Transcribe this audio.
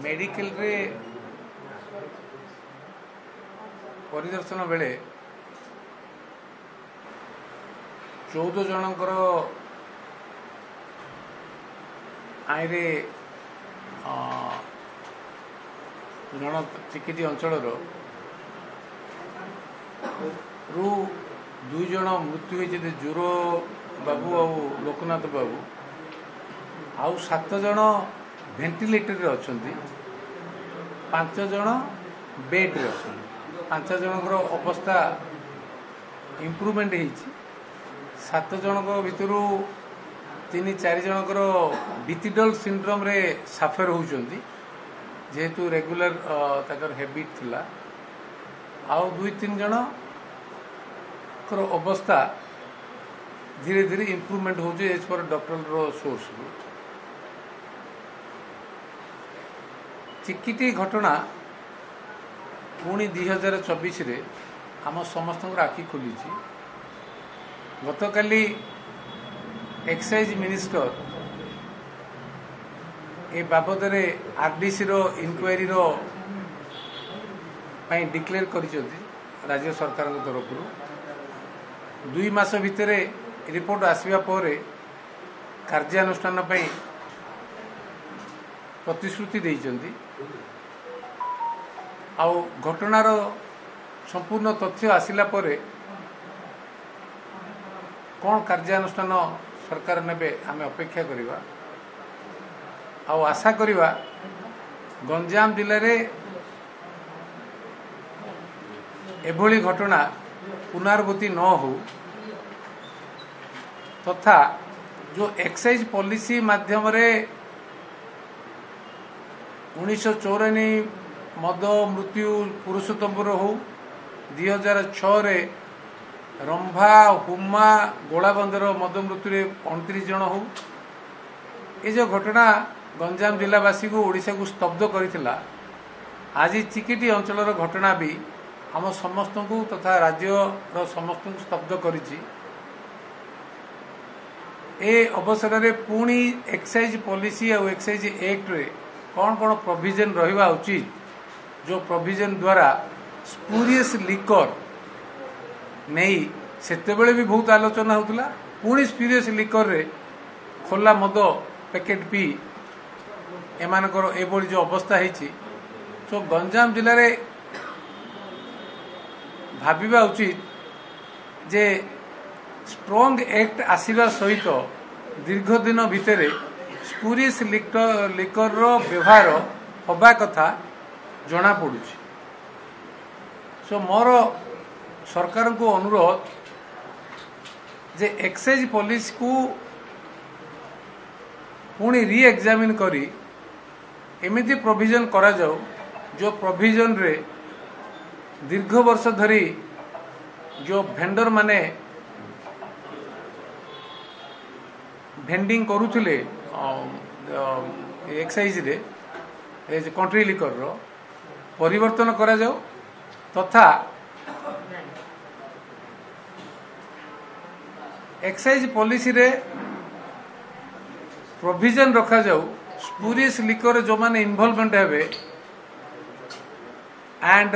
medical रे परिदर्शन बेले 14 जनकर आईरे जन चिकिटी अंचल रु 2 जन मृत्यु होती जोर बाबू आ लोकनाथ बाबू आउ 7 जन भेंटिलेटर अच्छा 5 जन बेड रे अच्छा 5 जनकर अवस्था इम्प्रूवमेंट होती 7 जनक भितर 3-4 जनकर बिथिडल सिंड्रोम रे साफर होउचंती जेहेतु रेगुलर ताकर हैबिट थिला आउ 2-3 जन कर अवस्था धीरे धीरे इम्प्रूवमेंट होउचे एज पर डॉक्टर रो सोर्स चिकिटी घटना पुणी 2024 रे आम समस्त आखि खोली गतकाली एक्साइज मिनिस्टर ए बाबद आरडीसी रो इनक्वारी रो पई डिक्लेयर करिसथि राज्य सरकार तरफ 2 मास भितर रिपोर्ट आसवा पर कार्यानुष्ठान पई प्रतिश्रुति देइचंती आउ घटनार संपूर्ण तथ्य आसिला परे कौन कार्यानुष्ठान सरकार नेबे आमे अपेक्षा करिबा आउ आशा करिबा गंजाम जिले रे एभली घटना पुनरावृत्ति न हो तथा जो एक्साइज पॉलिसी माध्यम रे 1994 मद मृत्यु पुरुषोत्तमपुर हो 2006 रे रंभा हुमा गोलाबंदर मद मृत्यु 29 जन हो ये जो घटना गंजाम जिलावासी को ओडिशा को स्तब्ध करथिला आज चिकिटी अंचल घटना भी आम समस्त को तथा राज्य समस्त को स्तब्ध करिछि ए अवसर रे पुणी एक्साइज पॉलिसी और एक्साइज एक्ट रे कौन कौन प्रोविजन रहिबा उचित जो प्रोविजन द्वारा स्पूरियस लिकर नहीं सेते बेले भी बहुत आलोचना होता पुणी स्पूरियस लिकर रे खोला मद पैकेट पी एमानकर एभली जो अवस्था है सो गंजाम जिले रे भाविबा उचित जे स्ट्रॉन्ग एक्ट आसीबा सहित दीर्घ दिन भितर स्पूरियस लिकर रो व्यवहार हवा कथा जना पड़ुछि सो मोर सरकार को अनुरोध जे एक्साइज पॉलिसी को पुणी री एग्जामिन करी एमिति प्रोविजन करा जाऊ जो प्रोविजन रे दीर्घ वर्ष धरी जो भेंडर माने भेंडिंग करुथिले एक्साइज रे एज कंट्री लिकर रो परिवर्तन करा जाऊ तथा एक्साइज पॉलिसी रे प्रोविजन रखा जाऊ स्पूरियस लिकर जो माने इन्वॉल्वमेंट हेबे एंड